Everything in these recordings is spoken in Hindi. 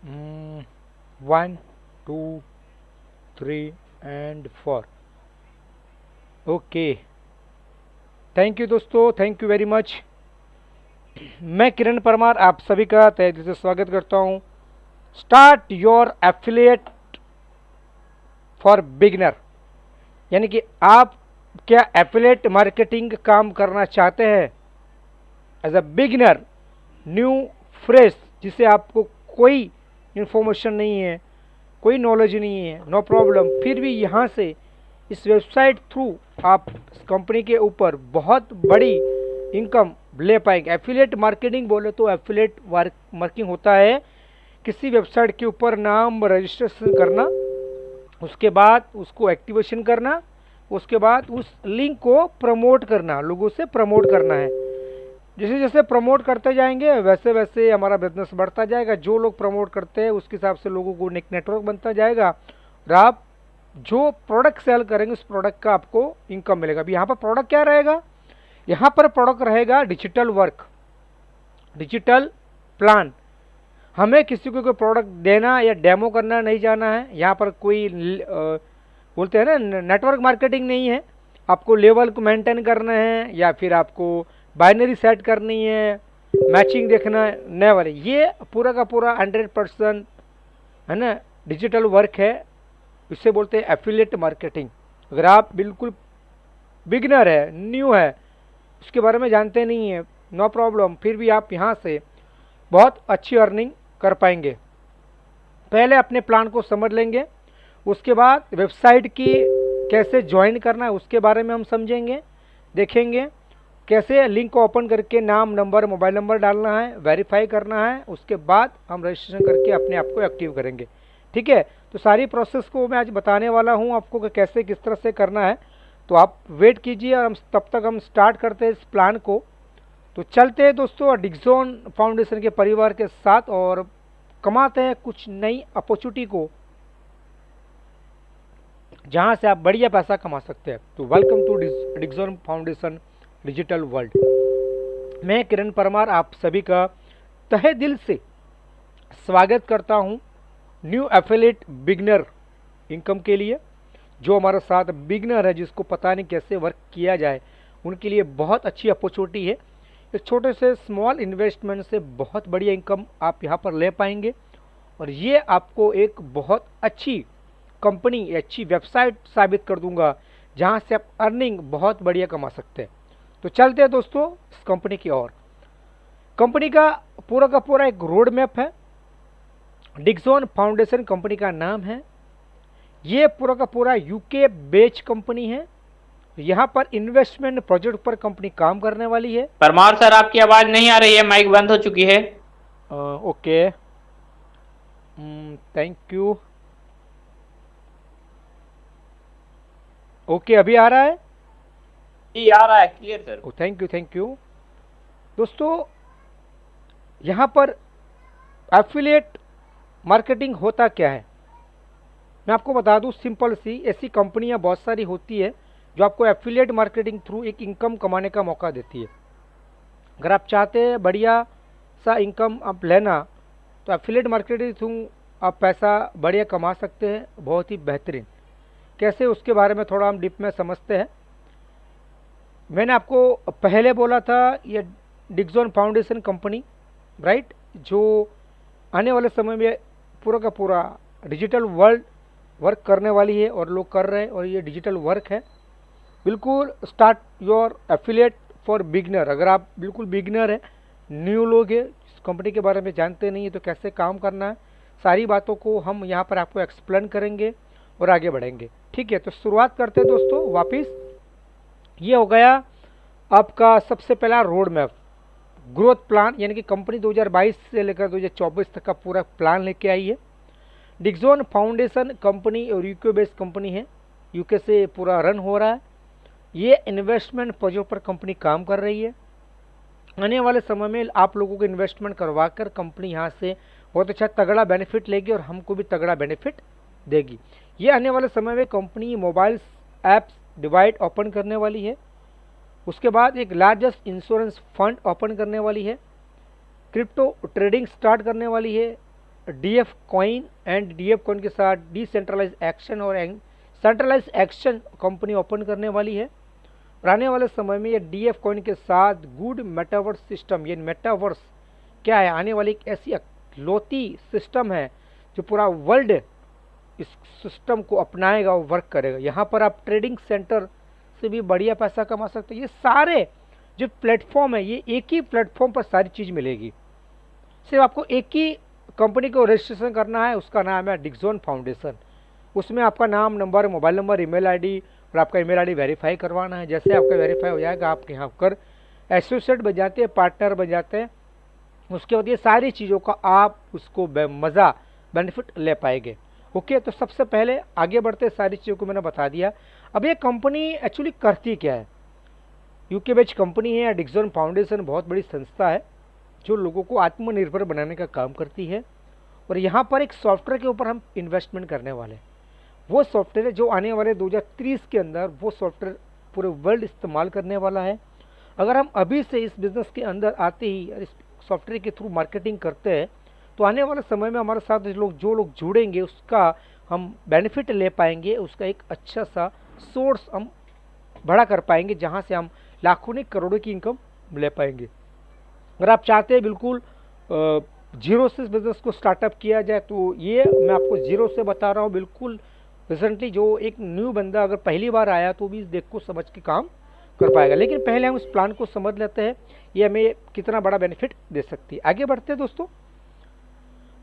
1 2 3 एंड 4। ओके, थैंक यू दोस्तों, थैंक यू वेरी मच। मैं किरण परमार आप सभी का तहे दिल से स्वागत करता हूं। Start your affiliate for beginner, यानी कि आप क्या एफिलिएट मार्केटिंग काम करना चाहते हैं as a beginner, new fresh, जिसे आपको कोई इंफॉर्मेशन नहीं है, कोई नॉलेज नहीं है, नो प्रॉब्लम, फिर भी यहाँ से इस वेबसाइट थ्रू आप इस कंपनी के ऊपर बहुत बड़ी इनकम ले पाएंगे। एफिलिएट मार्केटिंग बोले तो एफिलिएट मार्केटिंग होता है किसी वेबसाइट के ऊपर नाम रजिस्ट्रेशन करना, उसके बाद उसको एक्टिवेशन करना, उसके बाद उस लिंक को प्रमोट करना, लोगों से प्रमोट करना है। जैसे जैसे प्रमोट करते जाएंगे वैसे वैसे हमारा बिजनेस बढ़ता जाएगा। जो लोग प्रमोट करते हैं उसके हिसाब से लोगों को एक नेटवर्क बनता जाएगा और आप जो प्रोडक्ट सेल करेंगे उस प्रोडक्ट का आपको इनकम मिलेगा। अभी यहाँ पर प्रोडक्ट क्या रहेगा, यहाँ पर प्रोडक्ट रहेगा डिजिटल वर्क, डिजिटल प्लान। हमें किसी को कोई प्रोडक्ट देना या डेमो करना नहीं जाना है। यहाँ पर कोई बोलते हैं ना नेटवर्क मार्केटिंग नहीं है। आपको लेवल को मेंटेन करना है या फिर आपको बाइनरी सेट करनी है, मैचिंग देखना है, नए वाले, ये पूरा का पूरा 100% है ना डिजिटल वर्क है। इसे बोलते हैं एफिलिएट मार्केटिंग। अगर आप बिल्कुल बिगिनर है, न्यू है, उसके बारे में जानते नहीं है, नो प्रॉब्लम, फिर भी आप यहाँ से बहुत अच्छी अर्निंग कर पाएंगे। पहले अपने प्लान को समझ लेंगे, उसके बाद वेबसाइट की कैसे ज्वाइन करना है उसके बारे में हम समझेंगे, देखेंगे कैसे लिंक को ओपन करके नाम, नंबर, मोबाइल नंबर डालना है, वेरीफाई करना है, उसके बाद हम रजिस्ट्रेशन करके अपने आप को एक्टिव करेंगे। ठीक है, तो सारी प्रोसेस को मैं आज बताने वाला हूं आपको कि कैसे किस तरह से करना है। तो आप वेट कीजिए और तब तक हम स्टार्ट करते हैं इस प्लान को। तो चलते हैं दोस्तों डिक्सॉन फाउंडेशन के परिवार के साथ और कमाते हैं कुछ नई अपॉर्चुनिटी को जहां से आप बढ़िया पैसा कमा सकते हैं। तो welcome to Dixon foundation digital world. मैं किरण परमार आप सभी का तहे दिल से स्वागत करता हूं न्यू एफिलिएट बिगनर इनकम के लिए। जो हमारे साथ बिगनर है, जिसको पता नहीं कैसे वर्क किया जाए, उनके लिए बहुत अच्छी अपॉर्चुनिटी है। एक छोटे से स्मॉल इन्वेस्टमेंट से बहुत बढ़िया इनकम आप यहाँ पर ले पाएंगे और ये आपको एक बहुत अच्छी कंपनी, अच्छी वेबसाइट साबित कर दूंगा जहाँ से आप अर्निंग बहुत बढ़िया कमा सकते हैं। तो चलते हैं दोस्तों इस कंपनी की ओर। कंपनी का पूरा एक रोड मैप है। डिक्सॉन फाउंडेशन कंपनी का नाम है। ये पूरा का पूरा यूके बेस्ड कंपनी है। यहाँ पर इन्वेस्टमेंट प्रोजेक्ट पर कंपनी काम करने वाली है। परमार सर, आपकी आवाज नहीं आ रही है, माइक बंद हो चुकी है। Okay, thank you. ओके, अभी आ रहा है? जी आ रहा है, clear sir. Thank you, thank you. दोस्तों यहाँ पर एफिलिएट मार्केटिंग होता क्या है मैं आपको बता दूं। सिंपल सी ऐसी कंपनियां बहुत सारी होती है जो आपको एफिलिएट मार्केटिंग थ्रू एक इनकम कमाने का मौका देती है। अगर आप चाहते हैं बढ़िया सा इनकम आप लेना तो एफिलिएट मार्केटिंग थ्रू आप पैसा बढ़िया कमा सकते हैं, बहुत ही बेहतरीन। कैसे, उसके बारे में थोड़ा हम डीप में समझते हैं। मैंने आपको पहले बोला था ये डिक्सॉन फाउंडेशन कंपनी, राइट, जो आने वाले समय में पूरा का पूरा डिजिटल वर्ल्ड वर्क करने वाली है और लोग कर रहे हैं और ये डिजिटल वर्क है। बिल्कुल start your affiliate for beginner. अगर आप बिल्कुल बिगिनर है, न्यू लोग हैं, इस कंपनी के बारे में जानते नहीं है तो कैसे काम करना है, सारी बातों को हम यहाँ पर आपको एक्सप्लेन करेंगे और आगे बढ़ेंगे। ठीक है, तो शुरुआत करते हैं दोस्तों वापिस। ये हो गया आपका सबसे पहला रोड मैप, ग्रोथ प्लान, यानी कि कंपनी 2022 से लेकर 2024 तक का पूरा प्लान लेके आई है। डिक्सॉन फाउंडेशन कंपनी और यूके बेस्ड कंपनी है, यूके से पूरा रन हो रहा है। ये इन्वेस्टमेंट प्रोजेक्ट पर कंपनी काम कर रही है। आने वाले समय में आप लोगों को इन्वेस्टमेंट करवा कर कंपनी यहाँ से बहुत अच्छा तगड़ा बेनिफिट लेगी और हमको भी तगड़ा बेनिफिट देगी। ये आने वाले समय में company mobile apps divide open करने वाली है। उसके बाद एक लार्जेस्ट इंश्योरेंस फंड ओपन करने वाली है। क्रिप्टो ट्रेडिंग स्टार्ट करने वाली है। DF coin and DF coin के साथ डिसेंट्रलाइज एक्शन और सेंट्रलाइज एक्शन कंपनी ओपन करने वाली है। और आने वाले समय में ये DF कॉइन के साथ गुड मेटावर्स सिस्टम, ये मेटावर्स क्या है, आने वाली एक ऐसी इकलौती सिस्टम है जो पूरा वर्ल्ड इस सिस्टम को अपनाएगा और वर्क करेगा। यहाँ पर आप ट्रेडिंग सेंटर से भी बढ़िया पैसा कमा सकते हैं। ये सारे जो प्लेटफॉर्म है, ये एक ही प्लेटफॉर्म पर सारी चीज़ मिलेगी। सिर्फ आपको एक ही कंपनी को रजिस्ट्रेशन करना है, उसका नाम है डिक्सॉन फाउंडेशन। उसमें आपका नाम, number, mobile number, email ID और आपका ईमेल आईडी वेरीफाई करवाना है। जैसे आपका वेरीफाई हो जाएगा, आप यहाँ कर एसोसिएट बन जाते हैं, पार्टनर बन जाते हैं। उसके बाद ये सारी चीज़ों का आप उसको मज़ा बेनिफिट ले पाएंगे। ओके, तो सबसे पहले आगे बढ़ते सारी चीज़ों को मैंने बता दिया। अब ये कंपनी एक्चुअली करती क्या है? यूके बेस्ड कंपनी है। डिक्सॉन फाउंडेशन बहुत बड़ी संस्था है जो लोगों को आत्मनिर्भर बनाने का काम करती है। और यहाँ पर एक सॉफ्टवेयर के ऊपर हम इन्वेस्टमेंट करने वाले हैं। वो सॉफ्टवेयर है जो आने वाले 2030 के अंदर वो सॉफ्टवेयर पूरे वर्ल्ड इस्तेमाल करने वाला है। अगर हम अभी से इस बिज़नेस के अंदर आते ही इस सॉफ्टवेयर के थ्रू मार्केटिंग करते हैं तो आने वाले समय में हमारे साथ जो लोग जुड़ेंगे उसका हम बेनिफिट ले पाएंगे, उसका एक अच्छा सा सोर्स हम बड़ा कर पाएंगे जहाँ से हम लाखों नहीं करोड़ों की इनकम ले पाएंगे। अगर आप चाहते हैं बिल्कुल जीरो से इस बिज़नेस को स्टार्टअप किया जाए तो ये मैं आपको जीरो से बता रहा हूँ। बिल्कुल रिसेंटली जो एक न्यू बंदा अगर पहली बार आया तो भी इस देख को समझ के काम कर पाएगा। लेकिन पहले हम इस प्लान को समझ लेते हैं, ये हमें कितना बड़ा बेनिफिट दे सकती है। आगे बढ़ते हैं दोस्तों।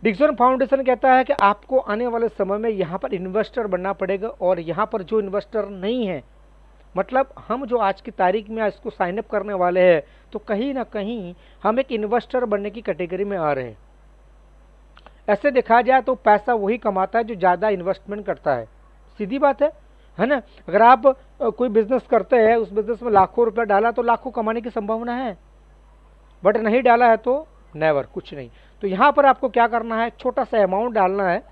डिक्सॉन फाउंडेशन कहता है कि आपको आने वाले समय में यहाँ पर इन्वेस्टर बनना पड़ेगा। और यहाँ पर जो इन्वेस्टर नहीं है, मतलब हम जो आज की तारीख में इसको साइनअप करने वाले हैं, तो कहीं ना कहीं हम एक इन्वेस्टर बनने की कैटेगरी में आ रहे हैं। ऐसे देखा जाए तो पैसा वही कमाता है जो ज़्यादा इन्वेस्टमेंट करता है। सीधी बात है ना। अगर आप कोई बिजनेस करते हैं, उस बिजनेस में लाखों रुपया डाला तो लाखों कमाने की संभावना है, बट नहीं डाला है तो नेवर, कुछ नहीं। तो यहाँ पर आपको क्या करना है, छोटा सा अमाउंट डालना है।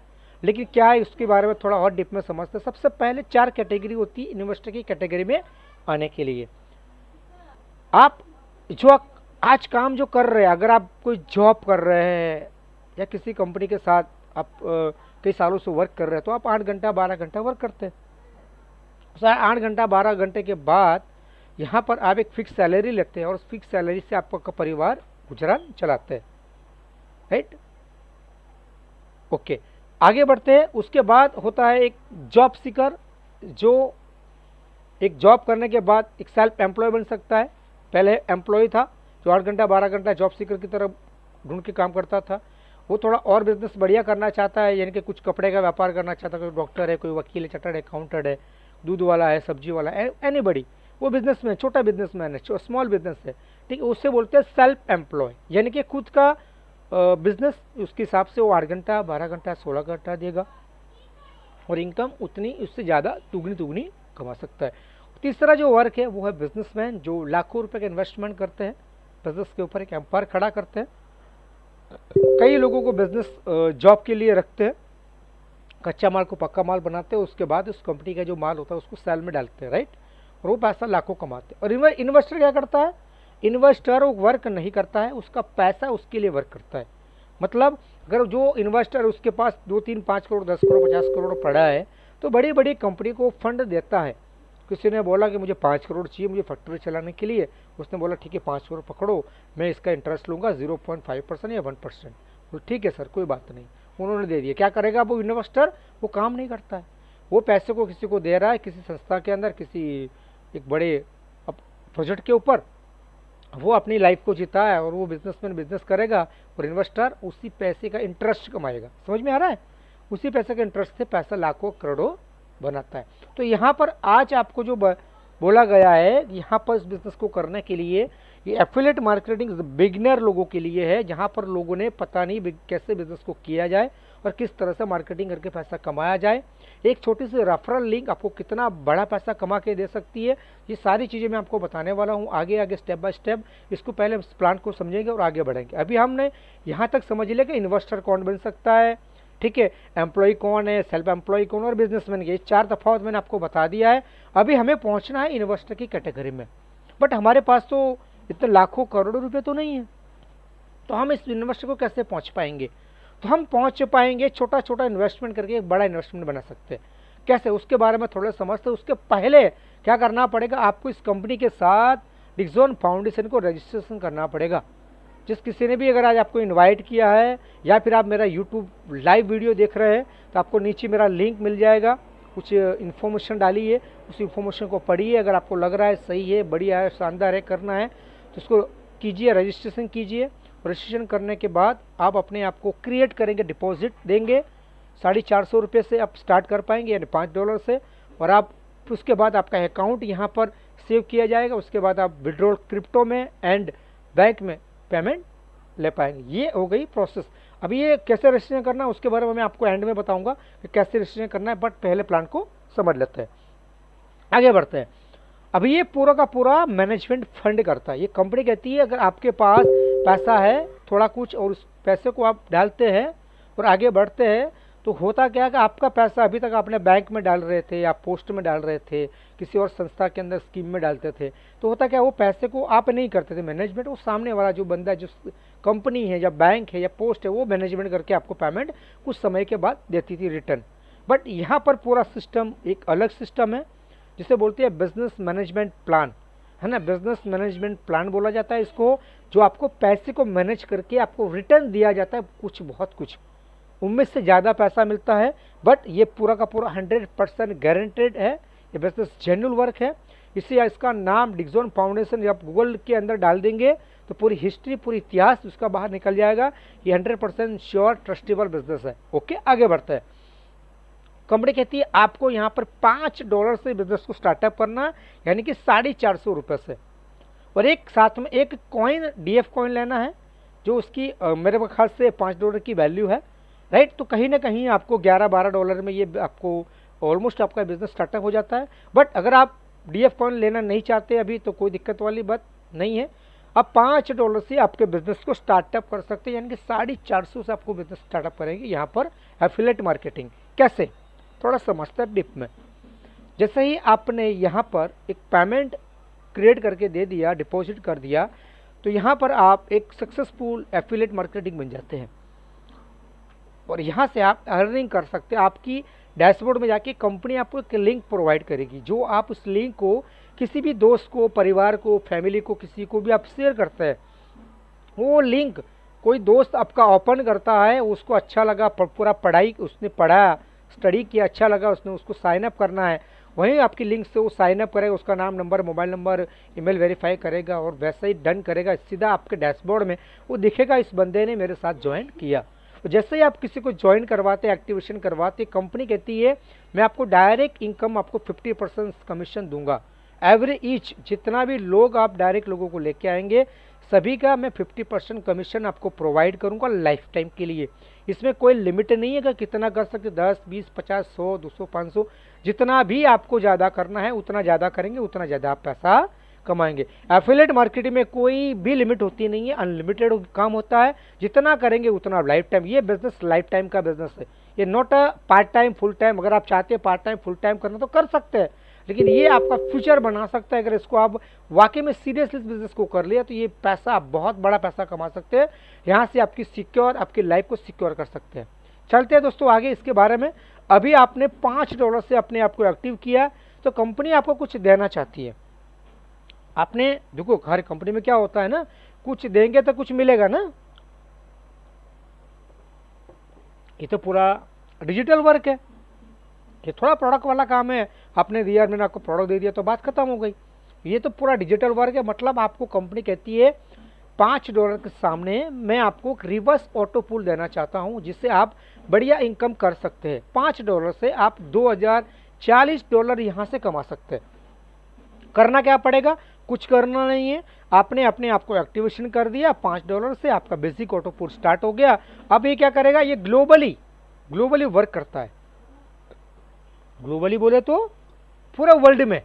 लेकिन क्या है इसके बारे में थोड़ा और डीप में समझते हैं। सबसे पहले 4 कैटेगरी होती है इन्वेस्टर की कैटेगरी में आने के लिए। आप जो आज काम जो कर रहे हैं, अगर आप कोई जॉब कर रहे हैं या किसी कंपनी के साथ आप कई सालों से वर्क कर रहे हैं, तो आप 8 घंटा 12 घंटा वर्क करते हैं। 8 घंटा 12 घंटे के बाद यहाँ पर आप एक फिक्स सैलरी लेते हैं और उस फिक्स सैलरी से आपका परिवार गुजरान चलाते हैं, राइट। ओके, आगे बढ़ते हैं। उसके बाद होता है एक जॉब सीकर, जो एक जॉब करने के बाद एक सेल्फ एम्प्लॉय बन सकता है। पहले एम्प्लॉय था जो 8 घंटा 12 घंटा जॉब सीकर की तरह ढूंढ के काम करता था। वो थोड़ा और बिजनेस बढ़िया करना चाहता है, यानी कि कुछ कपड़े का व्यापार करना चाहता है। कोई डॉक्टर है, कोई वकील है, चार्टर्ड अकाउंटेंट है, दूध वाला है, सब्जी वाला है, एनीबडी, वो बिजनेसमैन, छोटा बिजनेसमैन है, स्मॉल बिजनेस है, ठीक है। उससे बोलते हैं सेल्फ एम्प्लॉय, यानी कि खुद का बिजनेस। उसके हिसाब से वो 8 घंटा 12 घंटा 16 घंटा देगा और इनकम उतनी उससे ज़्यादा दुगनी कमा सकता है। तीसरा जो वर्क है वो है बिजनेसमैन, जो लाखों रुपए का इन्वेस्टमेंट करते हैं, बिजनेस के ऊपर एक एम्पायर खड़ा करते हैं। कई लोगों को बिजनेस जॉब के लिए रखते हैं, कच्चा माल को पक्का माल बनाते हैं, उसके बाद उस कंपनी का जो माल होता है उसको सेल में डालते हैं, राइट। और वो पैसा लाखों कमाते हैं। और इन्वेस्टर क्या करता है, इन्वेस्टर वो वर्क नहीं करता है, उसका पैसा उसके लिए वर्क करता है। मतलब अगर जो इन्वेस्टर उसके पास 2 3 5 करोड़ 10 करोड़ 50 करोड़ पड़ा है तो बड़ी बड़ी कंपनी को फंड देता है। किसी ने बोला कि मुझे 5 करोड़ चाहिए मुझे फैक्ट्री चलाने के लिए, उसने बोला ठीक है 5 करोड़ पकड़ो, मैं इसका इंटरेस्ट लूँगा 0.5% या 1%। तो ठीक है सर, कोई बात नहीं, उन्होंने दे दिया। क्या करेगा वो इन्वेस्टर, वो काम नहीं करता है, वो पैसे को किसी को दे रहा है, किसी संस्था के अंदर, किसी एक बड़े प्रोजेक्ट के ऊपर, वो अपनी लाइफ को जीता है और वो बिजनेसमैन बिजनेस करेगा और इन्वेस्टर उसी पैसे का इंटरेस्ट कमाएगा। समझ में आ रहा है, उसी पैसे के इंटरेस्ट से पैसा लाखों करोड़ों बनाता है। तो यहाँ पर आज आपको जो बोला गया है, यहाँ पर इस बिजनेस को करने के लिए ये एफिलिएट मार्केटिंग बिगिनर लोगों के लिए है, जहाँ पर लोगों ने पता नहीं कैसे बिजनेस को किया जाए और किस तरह से मार्केटिंग करके पैसा कमाया जाए। एक छोटी सी रेफरल लिंक आपको कितना बड़ा पैसा कमा के दे सकती है, ये सारी चीज़ें मैं आपको बताने वाला हूँ आगे आगे स्टेप बाय स्टेप। इसको पहले इस प्लान को समझेंगे और आगे बढ़ेंगे। अभी हमने यहाँ तक समझ लिया कि इन्वेस्टर कौन बन सकता है, ठीक है, एम्प्लॉय कौन है, सेल्फ एम्प्लॉय कौन और बिजनेसमैन, ये 4 तफावत मैंने आपको बता दिया है। अभी हमें पहुँचना है इन्वेस्टर की कैटेगरी में, बट हमारे पास तो इतने लाखों करोड़ों रुपये तो नहीं है, तो हम इस इन्वेस्टर को कैसे पहुँच पाएंगे। तो हम पहुंच पाएंगे, छोटा छोटा इन्वेस्टमेंट करके एक बड़ा इन्वेस्टमेंट बना सकते हैं। कैसे, उसके बारे में थोड़ा समझते हैं। उसके पहले क्या करना पड़ेगा, आपको इस कंपनी के साथ डिक्सॉन फाउंडेशन को रजिस्ट्रेशन करना पड़ेगा। जिस किसी ने भी अगर आज आपको इनवाइट किया है या फिर आप मेरा यूट्यूब लाइव वीडियो देख रहे हैं तो आपको नीचे मेरा लिंक मिल जाएगा, कुछ इन्फॉर्मेशन डालिए, उस इन्फॉर्मेशन को पढ़िए। अगर आपको लग रहा है सही है, बढ़िया है, शानदार है, करना है तो उसको कीजिए, रजिस्ट्रेशन कीजिए। रजिस्ट्रेशन करने के बाद आप अपने आप को क्रिएट करेंगे, डिपॉजिट देंगे। 450 रुपये से आप स्टार्ट कर पाएंगे, यानी $5 से। और आप उसके बाद आपका अकाउंट यहाँ पर सेव किया जाएगा। उसके बाद आप विड्रॉल क्रिप्टो में एंड बैंक में पेमेंट ले पाएंगे। ये हो गई प्रोसेस। अभी ये कैसे रजिस्ट्रेशन करना है उसके बारे में मैं आपको एंड में बताऊंगा कि कैसे रजिस्ट्रेशन करना है, बट पहले प्लान को समझ लेते हैं, आगे बढ़ते हैं। अभी ये पूरा का पूरा मैनेजमेंट फंड करता है। ये कंपनी कहती है अगर आपके पास पैसा है थोड़ा कुछ और उस पैसे को आप डालते हैं और आगे बढ़ते हैं तो होता क्या है कि आपका पैसा अभी तक आपने बैंक में डाल रहे थे या पोस्ट में डाल रहे थे, किसी और संस्था के अंदर स्कीम में डालते थे, तो होता क्या वो पैसे को आप नहीं करते थे मैनेजमेंट, वो सामने वाला जो बंदा जो कंपनी है या बैंक है या पोस्ट है वो मैनेजमेंट करके आपको पेमेंट कुछ समय के बाद देती थी रिटर्न। बट यहाँ पर पूरा सिस्टम एक अलग सिस्टम है जिसे बोलते हैं बिजनेस मैनेजमेंट प्लान, है ना। बिजनेस मैनेजमेंट प्लान बोला जाता है इसको, जो आपको पैसे को मैनेज करके आपको रिटर्न दिया जाता है कुछ, बहुत कुछ, उम्मीद से ज़्यादा पैसा मिलता है। बट ये पूरा का पूरा 100% गारंटेड है। ये बिजनेस जेन्युइन वर्क है। इसे इसका नाम डिक्सॉन फाउंडेशन जब गूगल के अंदर डाल देंगे तो पूरी हिस्ट्री, पूरी इतिहास उसका बाहर निकल जाएगा। ये 100% श्योर ट्रस्टेबल बिजनेस है। ओके, आगे बढ़ते हैं। कंपनी कहती है आपको यहाँ पर $5 से बिजनेस को स्टार्टअप करना, यानी कि 450 रुपये से। और एक साथ में एक कॉइन, DF कॉइन लेना है जो उसकी मेरे ख्याल से $5 की वैल्यू है, राइट। तो कहीं ना कहीं आपको $11-12 में ये आपको ऑलमोस्ट आपका बिजनेस स्टार्टअप हो जाता है। बट अगर आप DF कॉइन लेना नहीं चाहते अभी तो कोई दिक्कत वाली बात नहीं है। आप $5 से आपके बिजनेस को स्टार्टअप कर सकते हैं, यानी कि 450 से आपको बिजनेस स्टार्टअप करेंगे। यहाँ पर एफिलिएट मार्केटिंग कैसे, थोड़ा समझते हैं डिप में। जैसे ही आपने यहाँ पर एक पेमेंट क्रिएट करके दे दिया, डिपॉजिट कर दिया, तो यहाँ पर आप एक सक्सेसफुल एफिलिएट मार्केटिंग बन जाते हैं और यहाँ से आप अर्निंग कर सकते हैं। आपकी डैशबोर्ड में जाके कंपनी आपको एक लिंक प्रोवाइड करेगी, जो आप उस लिंक को किसी भी दोस्त को, परिवार को, फैमिली को, किसी को भी आप शेयर करते हैं। वो लिंक कोई दोस्त आपका ओपन करता है, उसको अच्छा लगा, पूरा पढ़ाई उसने पढ़ा, स्टडी किया, अच्छा लगा, उसने उसको साइन अप करना है, वहीं आपकी लिंक से वो साइन अप करेगा, उसका नाम, number, mobile number, email verify करेगा और वैसे ही डन करेगा। सीधा आपके डैशबोर्ड में वो दिखेगा इस बंदे ने मेरे साथ ज्वाइन किया। तो जैसे ही आप किसी को ज्वाइन करवाते, एक्टिवेशन करवाते, कंपनी कहती है मैं आपको डायरेक्ट इनकम आपको 50% कमीशन दूंगा। एवरी ईच, जितना भी लोग आप डायरेक्ट लोगों को लेके आएंगे सभी का मैं 50% कमीशन आपको प्रोवाइड करूंगा लाइफ टाइम के लिए। इसमें कोई लिमिट नहीं है कि कितना कर सकते, 10, 20, 50, 100, 200, 500, जितना भी आपको ज़्यादा करना है उतना ज़्यादा करेंगे, उतना ज़्यादा आप पैसा कमाएंगे। एफिलिएट मार्केटिंग में कोई भी लिमिट होती नहीं है, अनलिमिटेड काम होता है, जितना करेंगे उतना लाइफ टाइम। ये बिजनेस लाइफ टाइम का बिजनेस है, ये not a part time full time. अगर आप चाहते हैं पार्ट टाइम फुल टाइम करना तो कर सकते हैं, लेकिन ये आपका फ्यूचर बना सकता है। अगर इसको आप वाकई में सीरियसली इस बिजनेस को कर लिया तो ये पैसा, आप बहुत बड़ा पैसा कमा सकते हैं। यहाँ से आपकी सिक्योर, आपकी लाइफ को सिक्योर कर सकते हैं। चलते हैं दोस्तों आगे इसके बारे में। अभी आपने $5 से अपने आप को एक्टिव किया तो कंपनी आपको कुछ देना चाहती है। आपने देखो हर कंपनी में क्या होता है ना, कुछ देंगे तो कुछ मिलेगा ना। ये तो पूरा डिजिटल वर्क है, ये थोड़ा प्रोडक्ट वाला काम है। आपने दिया, मैंने आपको प्रोडक्ट दे दिया तो बात खत्म हो गई। ये तो पूरा डिजिटल वर्क है। मतलब आपको कंपनी कहती है $5 के सामने मैं आपको रिवर्स ऑटो पूल देना चाहता हूं, जिससे आप बढ़िया इनकम कर सकते हैं। $5 से आप $2040 यहाँ से कमा सकते हैं। करना क्या पड़ेगा, कुछ करना नहीं है। आपने अपने आप को एक्टिवेशन कर दिया, $5 से आपका बेसिक ऑटो पूल स्टार्ट हो गया। अब ये क्या करेगा, ये ग्लोबली वर्क करता है। ग्लोबली बोले तो पूरा वर्ल्ड में।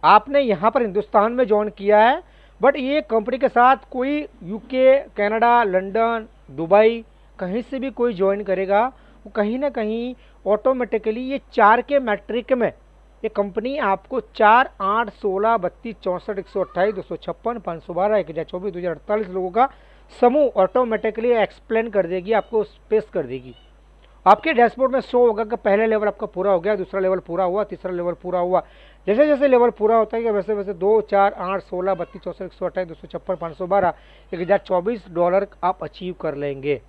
आपने यहाँ पर हिंदुस्तान में ज्वाइन किया है, बट ये कंपनी के साथ कोई यूके, कनाडा, लंदन, दुबई, कहीं से भी कोई ज्वाइन करेगा वो कहीं ना कहीं ऑटोमेटिकली ये 4 के मैट्रिक में ये कंपनी आपको 4, 8, 16, 32, 64, 128, 256, 512, 1024, 2048 लोगों का समूह ऑटोमेटिकली एक्सप्लेन कर देगी, आपको स्पेस कर देगी। आपके डैशबोर्ड में शो होगा कि पहला लेवल आपका पूरा हो गया, दूसरा लेवल पूरा हुआ, तीसरा लेवल पूरा हुआ। जैसे जैसे लेवल पूरा होता है वैसे वैसे 2, 4, 8, 16, 32, 64, 128, 256, 512, 1024 डॉलर आप अचीव कर लेंगे।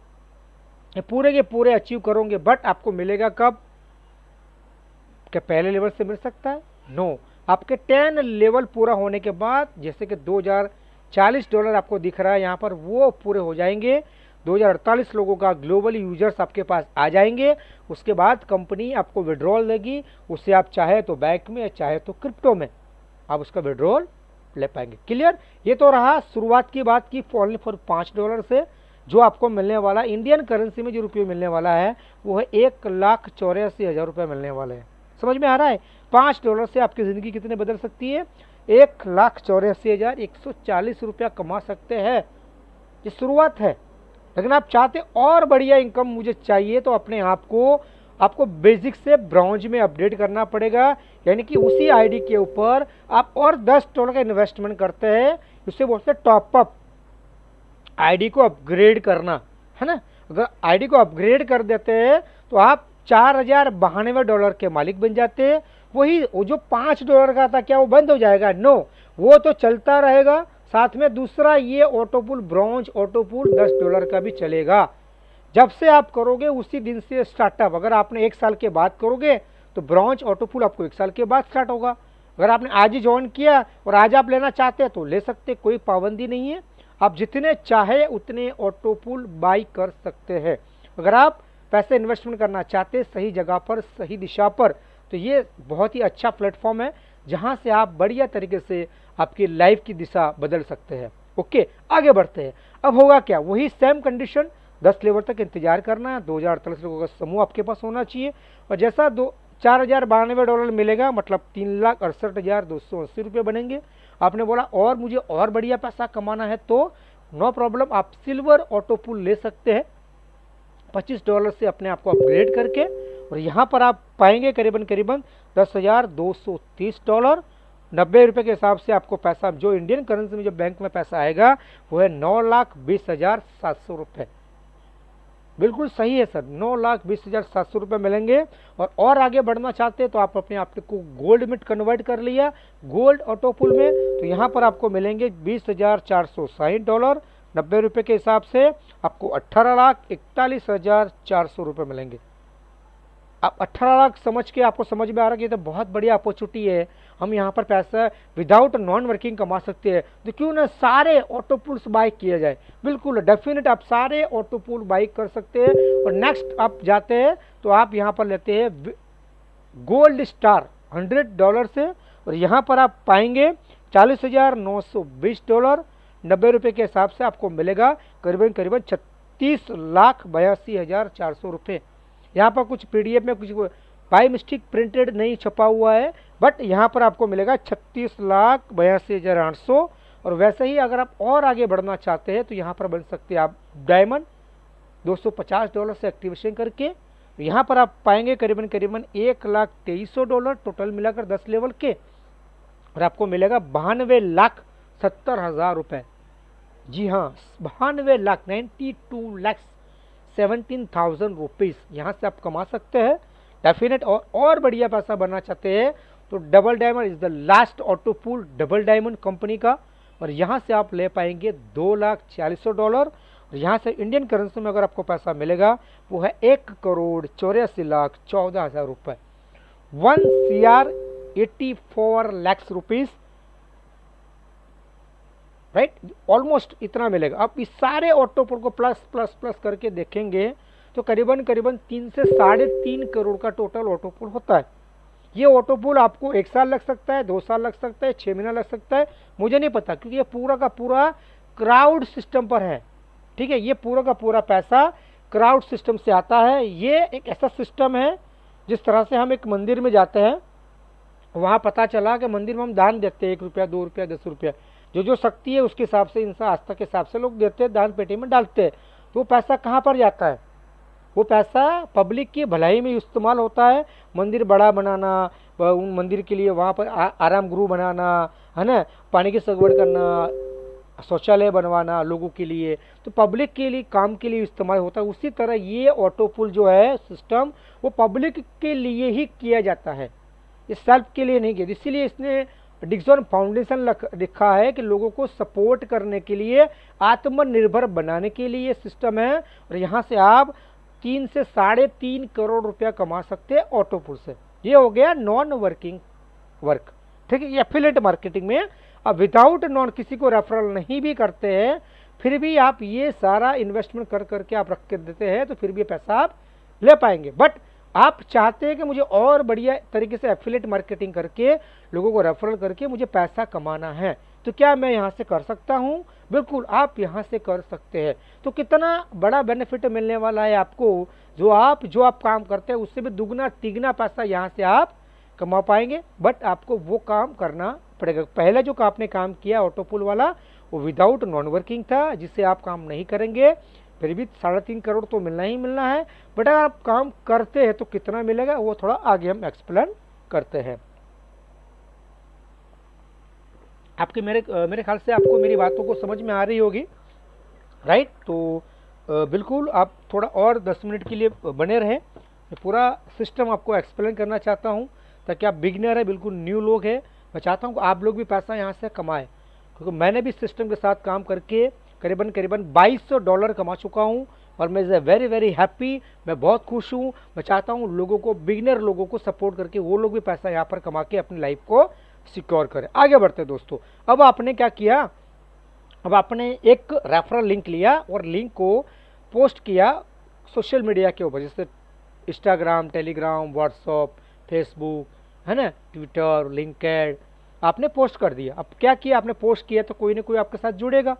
ये पूरे के पूरे अचीव करोगे, बट आपको मिलेगा कब? क्या पहले लेवल से मिल सकता है? नो, आपके 10 लेवल पूरा होने के बाद, जैसे कि 2040 डॉलर आपको दिख रहा है यहाँ पर, वो पूरे हो जाएंगे। 2048 लोगों का ग्लोबल यूजर्स आपके पास आ जाएंगे। उसके बाद कंपनी आपको विड्रॉल देगी, उससे आप चाहे तो बैंक में, चाहे तो क्रिप्टो में आप उसका विड्रॉल ले पाएंगे। क्लियर? ये तो रहा शुरुआत की बात की ओनली फॉर $5 से। जो आपको मिलने वाला इंडियन करेंसी में जो रुपये मिलने वाला है वो है 1,84,000 रुपये मिलने वाले हैं। समझ में आ रहा है? $5 से आपकी ज़िंदगी कितने बदल सकती है? 1,84,140 रुपया कमा सकते हैं। ये शुरुआत है, लेकिन आप चाहते और बढ़िया इनकम मुझे चाहिए तो अपने आप को आपको बेसिक से ब्रॉन्ज में अपडेट करना पड़ेगा। यानी कि उसी आईडी के ऊपर आप और $10 का इन्वेस्टमेंट करते हैं, उसे बोलते हैं टॉपअप। आईडी को अपग्रेड करना है ना। अगर आईडी को अपग्रेड कर देते हैं तो आप $4,092 के मालिक बन जाते हैं। वही वो जो $5 का था, क्या वो बंद हो जाएगा? नो, वो तो चलता रहेगा। साथ में दूसरा ये ऑटोपूल, ब्रॉन्ज ऑटोपूल $10 का भी चलेगा। जब से आप करोगे उसी दिन से स्टार्टअप। अगर आपने 1 साल के बाद करोगे तो ब्रॉन्ज ऑटोपूल आपको 1 साल के बाद स्टार्ट होगा। अगर आपने आज ही ज्वाइन किया और आज आप लेना चाहते हैं तो ले सकते, कोई पाबंदी नहीं है। आप जितने चाहे उतने ऑटोपूल बाई कर सकते हैं। अगर आप पैसे इन्वेस्टमेंट करना चाहते हैं सही जगह पर, सही दिशा पर, तो ये बहुत ही अच्छा प्लेटफॉर्म है जहां से आप बढ़िया तरीके से आपकी लाइफ की दिशा बदल सकते हैं। ओके, आगे बढ़ते हैं। अब होगा क्या? वही सेम कंडीशन, 10 लेवल तक इंतजार करना है, 2048 लोगों का समूह आपके पास होना चाहिए। और जैसा $4,092 मिलेगा, मतलब 3,68,280 रुपये बनेंगे। आपने बोला और मुझे और बढ़िया पैसा कमाना है तो नो प्रॉब्लम, आप सिल्वर ऑटोपूल ले सकते हैं $25 से अपने आप को अपग्रेड करके। और यहाँ पर आप पाएंगे करीबन $10,230। 90 रुपये के हिसाब से आपको पैसा, जो इंडियन करेंसी में जो बैंक में पैसा आएगा वो है 9,20,700 रुपये। बिल्कुल सही है सर, 9,20,700 रुपये मिलेंगे। और आगे बढ़ना चाहते हैं तो आप अपने आप को गोल्ड में कन्वर्ट कर लिया, गोल्ड ऑटोपूल में, तो यहाँ पर आपको मिलेंगे $20,460। 90 रुपये के हिसाब से आपको 18,41,400 रुपये मिलेंगे। आप 18 लाख समझ के आपको समझ में आ रहा है कि ये तो बहुत बढ़िया अपॉर्चुनिटी है, हम यहाँ पर पैसा विदाउट नॉन वर्किंग कमा सकते हैं। तो क्यों ना सारे ऑटोपूल्स बाई किया जाए। बिल्कुल डेफिनेट आप सारे ऑटोपूल बाई कर सकते हैं। और नेक्स्ट आप जाते हैं तो आप यहाँ पर लेते हैं गोल्ड स्टार $100 से, और यहाँ पर आप पाएंगे $40,920। 90 रुपये के हिसाब से आपको मिलेगा करीबन 36,82,400 रुपये। यहाँ पर कुछ PDF में कुछ बाई मिस्टेक प्रिंटेड नहीं छपा हुआ है, बट यहाँ पर आपको मिलेगा 36,82,800। और वैसे ही अगर आप और आगे बढ़ना चाहते हैं तो यहाँ पर बन सकते हैं आप डायमंड $250 से एक्टिवेशन करके। यहाँ पर आप पाएंगे करीबन $1,23,000 टोटल मिलाकर 10 लेवल के, और आपको मिलेगा 92,70,000 रुपये। जी हाँ, 92,92,17,000 रुपीज़ यहाँ से आप कमा सकते हैं डेफिनेट। और बढ़िया पैसा बनना चाहते हैं तो double diamond is the last autopool double diamond company का, और यहाँ से आप ले पाएंगे $2,40,000। और यहाँ से इंडियन करेंसी में अगर आपको पैसा मिलेगा वो है 1,84,14,000 रुपये, 1,84 लाख रुपीज़, राइट। ऑलमोस्ट इतना मिलेगा। अब इस सारे ऑटोपूल को प्लस प्लस प्लस करके देखेंगे तो करीबन 3 से 3.5 करोड़ का टोटल ऑटोपूल होता है। ये ऑटोपूल आपको 1 साल लग सकता है, 2 साल लग सकता है, 6 महीना लग सकता है, मुझे नहीं पता, क्योंकि ये पूरा का पूरा क्राउड सिस्टम पर है। ठीक है, ये पूरा का पूरा पैसा क्राउड सिस्टम से आता है। ये एक ऐसा सिस्टम है जिस तरह से हम एक मंदिर में जाते हैं, वहाँ पता चला कि मंदिर में हम दान देते हैं, 1 रुपया, 2 रुपया, 10 रुपया, जो शक्ति है उसके हिसाब से, इंसान आस्था के हिसाब से लोग देते हैं, दान पेटी में डालते हैं। तो वो पैसा कहाँ पर जाता है? वो पैसा पब्लिक की भलाई में इस्तेमाल होता है। मंदिर बड़ा बनाना, उन मंदिर के लिए वहाँ पर आराम गृह बनाना, है ना, पानी की सगवड़ करना, शौचालय बनवाना लोगों के लिए, तो पब्लिक के लिए काम के लिए इस्तेमाल होता है। उसी तरह ये ऑटो पुल जो है सिस्टम, वो पब्लिक के लिए ही किया जाता है, ये सेल्फ के लिए नहीं किया। इसीलिए इसने डिक्सन फाउंडेशन लिखा है कि लोगों को सपोर्ट करने के लिए, आत्मनिर्भर बनाने के लिए सिस्टम है। और यहाँ से आप 3 से 3.5 करोड़ रुपया कमा सकते हैं ऑटो पुल से। ये हो गया नॉन वर्किंग वर्क, ठीक है। ये एफिलिएट मार्केटिंग में अब विदाउट नॉन, किसी को रेफरल नहीं भी करते हैं, फिर भी आप ये सारा इन्वेस्टमेंट कर करके आप रख के देते हैं, तो फिर भी पैसा आप ले पाएंगे। बट आप चाहते हैं कि मुझे और बढ़िया तरीके से एफिलिएट मार्केटिंग करके, लोगों को रेफरल करके मुझे पैसा कमाना है, तो क्या मैं यहाँ से कर सकता हूँ? बिल्कुल, आप यहाँ से कर सकते हैं। तो कितना बड़ा बेनिफिट मिलने वाला है आपको, जो आप काम करते हैं उससे भी दुगना तिगना पैसा यहाँ से आप कमा पाएंगे। बट आपको वो काम करना पड़ेगा। पहले जो आपने काम किया ऑटो पुल वाला, वो विदाउट नॉन वर्किंग था, जिससे आप काम नहीं करेंगे, फिर भी 3.5 करोड़ तो मिलना ही मिलना है। बट अगर आप काम करते हैं तो कितना मिलेगा, वो थोड़ा आगे हम एक्सप्लेन करते हैं। आपके मेरे ख्याल से आपको मेरी बातों को समझ में आ रही होगी, राइट। तो बिल्कुल आप थोड़ा और 10 मिनट के लिए बने रहें। मैं पूरा सिस्टम आपको एक्सप्लेन करना चाहता हूँ, ताकि आप बिगिनर है, बिल्कुल न्यू लोग हैं, मैं चाहता हूँ कि आप लोग भी पैसा यहाँ से कमाएं। क्योंकि मैंने भी सिस्टम के साथ काम करके करीबन $2200 कमा चुका हूँ, और मैं वेरी वेरी हैप्पी, मैं बहुत खुश हूँ। मैं चाहता हूँ लोगों को, बिगिनर लोगों को सपोर्ट करके वो लोग भी पैसा यहाँ पर कमा के अपनी लाइफ को सिक्योर करें। आगे बढ़ते दोस्तों। अब आपने क्या किया, अब आपने एक रेफरल लिंक लिया और लिंक को पोस्ट किया सोशल मीडिया के ऊपर, जैसे इंस्टाग्राम, टेलीग्राम, व्हाट्सअप, फेसबुक, है ना, ट्विटर, लिंक्डइन, आपने पोस्ट कर दिया। अब क्या किया, आपने पोस्ट किया तो कोई ना कोई आपके साथ जुड़ेगा।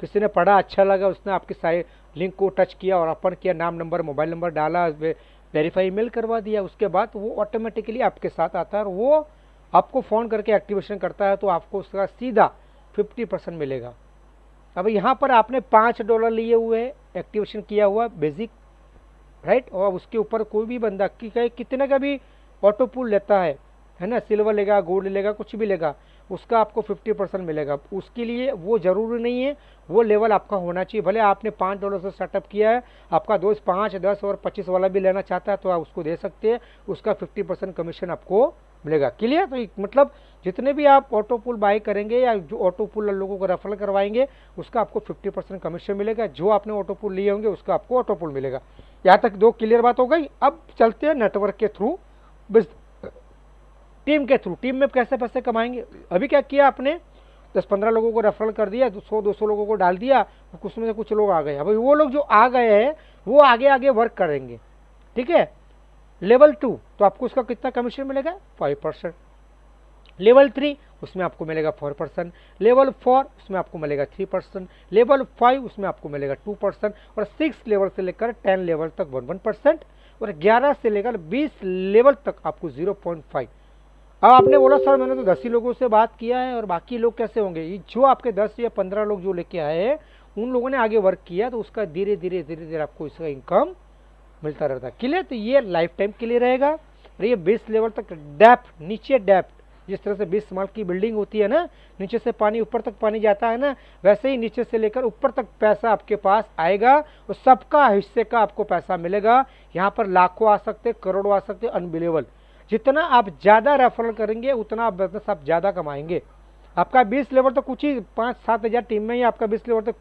किसी ने पढ़ा, अच्छा लगा, उसने आपके साइट लिंक को टच किया और ओपन किया, नाम, नंबर, मोबाइल नंबर डाला, वेरीफाई ईमेल करवा दिया, उसके बाद वो ऑटोमेटिकली आपके साथ आता है और वो आपको फ़ोन करके एक्टिवेशन करता है, तो आपको उसका सीधा 50% मिलेगा। अब यहाँ पर आपने $5 लिए हुए, एक्टिवेशन किया हुआ बेसिक, राइट। और उसके ऊपर कोई भी बंदा कितने का भी ऑटो पुल लेता है ना, सिल्वर लेगा, गोल्ड लेगा, कुछ भी लेगा, उसका आपको 50% मिलेगा। उसके लिए वो ज़रूरी नहीं है, वो लेवल आपका होना चाहिए। भले आपने $5 से स्टार्टअप किया है, आपका दोस्त 5, 10 और 25 वाला भी लेना चाहता है, तो आप उसको दे सकते हैं, उसका 50% कमीशन आपको मिलेगा। क्लियर। तो मतलब जितने भी आप ऑटो पुल बाय करेंगे या जो ऑटो पुल लोगों को रेफर करवाएंगे, उसका आपको 50% कमीशन मिलेगा। जो आपने ऑटो पुल लिए होंगे उसका आपको ऑटो पुल मिलेगा। यहाँ तक दो क्लियर बात हो गई। अब चलते हैं नेटवर्क के थ्रू, टीम के थ्रू। टीम में कैसे पैसे कमाएंगे। अभी क्या किया आपने, 10-15 लोगों को रेफरल कर दिया, 100-200 लोगों को डाल दिया, उसमें से कुछ लोग आ गए। अभी वो लोग जो आ गए हैं वो आगे आगे वर्क करेंगे, ठीक है। लेवल 2 तो आपको उसका कितना कमीशन मिलेगा, 5%। लेवल 3 उसमें आपको मिलेगा 4%। लेवल 4 उसमें आपको मिलेगा 3%। लेवल 5 उसमें आपको मिलेगा 2%। और 6 लेवल से लेकर 10 लेवल तक 1%। और 11 से लेकर 20 लेवल तक आपको 0.5। अब आपने बोला सर मैंने तो 10 ही लोगों से बात किया है, और बाकी लोग कैसे होंगे। ये जो आपके 10 या 15 लोग जो लेके आए हैं, उन लोगों ने आगे वर्क किया, तो उसका धीरे धीरे आपको इसका इनकम मिलता रहता है। क्लियर। तो ये लाइफ टाइम के लिए रहेगा। और ये 20 लेवल तक डेप्थ, नीचे डेप्थ, जिस तरह से 20 माल की बिल्डिंग होती है ना, नीचे से पानी ऊपर तक पानी जाता है ना, वैसे ही नीचे से लेकर ऊपर तक पैसा आपके पास आएगा, और सबका हिस्से का आपको पैसा मिलेगा। यहाँ पर लाखों आ सकते, करोड़ों आ सकते, अनबिलीवेबल। जितना आप ज़्यादा रेफरल करेंगे उतना आप बिजनेस आप ज़्यादा कमाएंगे। आपका 20 लेवल तो कुछ ही 5-7 हज़ार टीम में ही आपका 20 लेवल तक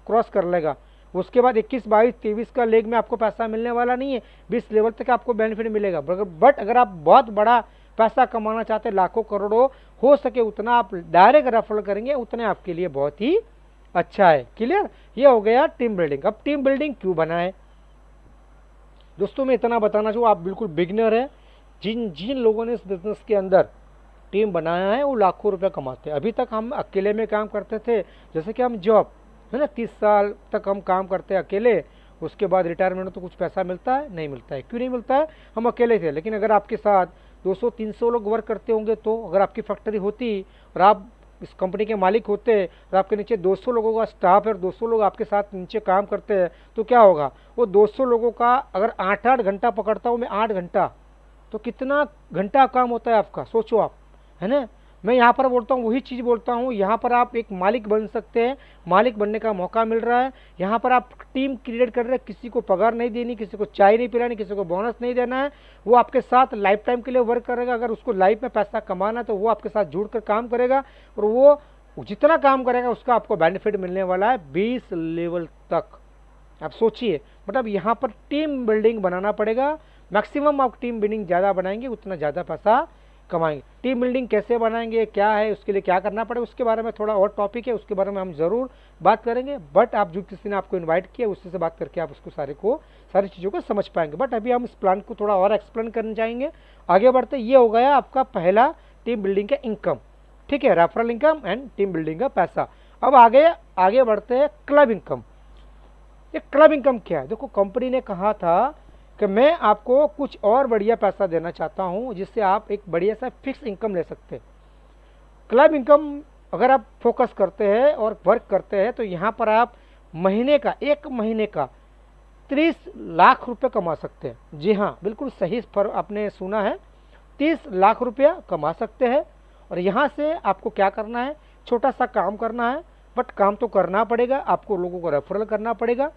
क्रॉस कर लेगा। उसके बाद 21, 22, 23 का लेग में आपको पैसा मिलने वाला नहीं है, 20 लेवल तक आपको बेनिफिट मिलेगा। बट अगर आप बहुत बड़ा पैसा कमाना चाहते हैं, लाखों करोड़ों हो सके उतना आप डायरेक्ट रेफरल करेंगे, उतने आपके लिए बहुत ही अच्छा है। क्लियर। ये हो गया टीम बिल्डिंग। अब टीम बिल्डिंग क्यों बनाए दोस्तों, मैं इतना बताना चाहूँ, आप बिल्कुल बिगिनर है। जिन लोगों ने इस बिजनेस के अंदर टीम बनाया है वो लाखों रुपए कमाते हैं। अभी तक हम अकेले में काम करते थे, जैसे कि हम जॉब है ना, 30 साल तक हम काम करते हैं अकेले, उसके बाद रिटायरमेंट में तो कुछ पैसा मिलता है, नहीं मिलता है। क्यों नहीं मिलता है, हम अकेले थे। लेकिन अगर आपके साथ 200-300 लोग वर्क करते होंगे, तो अगर आपकी फैक्ट्री होती और आप इस कंपनी के मालिक होते और आपके नीचे 200 लोगों का स्टाफ है और 200 लोग आपके साथ नीचे काम करते हैं, तो क्या होगा, वो 200 लोगों का अगर 8-8 घंटा पकड़ता हूँ मैं, 8 घंटा तो कितना घंटा काम होता है आपका, सोचो आप, है ना। मैं यहाँ पर बोलता हूँ, वही चीज़ बोलता हूँ, यहाँ पर आप एक मालिक बन सकते हैं, मालिक बनने का मौका मिल रहा है। यहाँ पर आप टीम क्रिएट कर रहे हैं, किसी को पगार नहीं देनी, किसी को चाय नहीं पिलानी, किसी को बोनस नहीं देना है, वो आपके साथ लाइफ टाइम के लिए वर्क करेगा। अगर उसको लाइफ में पैसा कमाना है तो वो आपके साथ जुड़ कर काम करेगा, और वो जितना काम करेगा उसका आपको बेनिफिट मिलने वाला है 20 लेवल तक। आप सोचिए, मतलब यहाँ पर टीम बिल्डिंग बनाना पड़ेगा। मैक्सिमम आप टीम बिल्डिंग ज़्यादा बनाएंगे उतना ज़्यादा पैसा कमाएंगे। टीम बिल्डिंग कैसे बनाएंगे, क्या है, उसके लिए क्या करना पड़ेगा, उसके बारे में थोड़ा और टॉपिक है, उसके बारे में हम ज़रूर बात करेंगे। बट आप जो किसी ने आपको इनवाइट किया उससे से बात करके आप उसको सारी चीज़ों को समझ पाएंगे। बट अभी हम इस प्लान को थोड़ा और एक्सप्लेन करना चाहेंगे। आगे बढ़ते, ये हो गया आपका पहला टीम बिल्डिंग का इनकम, ठीक है, referral income and team building का पैसा। अब आगे बढ़ते हैं क्लब इनकम। ये क्लब इनकम क्या है? देखो, कंपनी ने कहा था कि मैं आपको कुछ और बढ़िया पैसा देना चाहता हूं जिससे आप एक बढ़िया सा फिक्स इनकम ले सकते हैं। क्लब इनकम अगर आप फोकस करते हैं और वर्क करते हैं तो यहाँ पर आप एक महीने का 30 लाख रुपए कमा सकते हैं। जी हाँ, बिल्कुल सही पर आपने सुना है, 30 लाख रुपया कमा सकते हैं। और यहाँ से आपको क्या करना है, छोटा सा काम करना है, बट काम तो करना पड़ेगा। आपको लोगों को रेफरल करना पड़ेगा,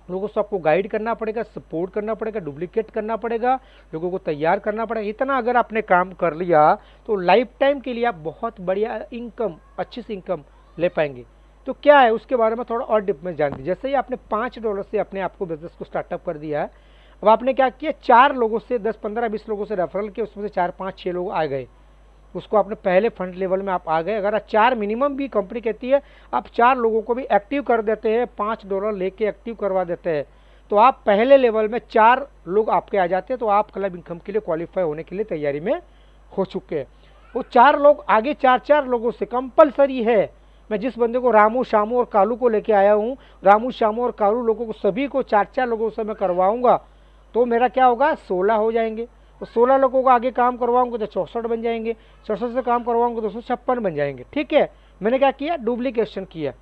लोगों से आपको गाइड करना पड़ेगा, सपोर्ट करना पड़ेगा, डुप्लीकेट करना पड़ेगा, लोगों को तैयार करना पड़ेगा। इतना अगर आपने काम कर लिया तो लाइफ टाइम के लिए आप बहुत बढ़िया इनकम, अच्छी सी इनकम ले पाएंगे। तो क्या है उसके बारे में थोड़ा और डिप में जान दीजिए। जैसे ही आपने $5 से अपने आपको बिजनेस को स्टार्टअप कर दिया है, अब आपने क्या किया, 4 लोगों से 10, 15, 20 लोगों से रेफरल किया, उसमें से 4, 5, 6 लोग आ गए, उसको आपने पहले फंड लेवल में आप आ गए। अगर 4 मिनिमम भी कंपनी कहती है, आप 4 लोगों को भी एक्टिव कर देते हैं, $5 लेके एक्टिव करवा देते हैं, तो आप पहले लेवल में 4 लोग आपके आ जाते हैं, तो आप क्लब इनकम के लिए क्वालिफाई होने के लिए तैयारी में हो चुके हैं। वो 4 लोग आगे 4 लोगों से कंपलसरी है। मैं जिस बंदे को रामू, शामू और कालू को लेके आया हूँ, रामू, शामू और कालू लोगों को सभी को 4 लोगों से मैं करवाऊंगा, तो मेरा क्या होगा, 16 हो जाएंगे। तो 16 लोगों को आगे काम करवाऊंगा तो 64 बन जाएंगे, 64 से काम करवाऊंगा तो 256 बन जाएंगे। ठीक है, मैंने क्या किया, डुप्लीकेशन किया।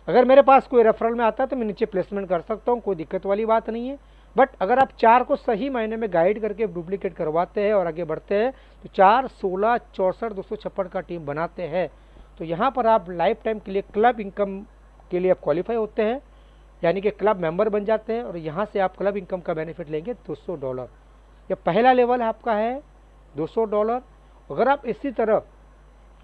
अगर मेरे पास कोई रेफरल में आता है तो मैं नीचे प्लेसमेंट कर सकता हूँ, कोई दिक्कत वाली बात नहीं है। बट अगर आप 4 को सही महीने में गाइड करके डुप्लीकेट करवाते हैं और आगे बढ़ते हैं तो 4, 16, 64, 256 का टीम बनाते हैं, तो यहाँ पर आप लाइफ टाइम के लिए क्लब इनकम के लिए आप क्वालिफाई होते हैं, यानी कि क्लब मेंबर बन जाते हैं। और यहाँ से आप क्लब इनकम का बेनिफिट लेंगे $200। ये पहला लेवल आपका है $200। अगर आप इसी तरह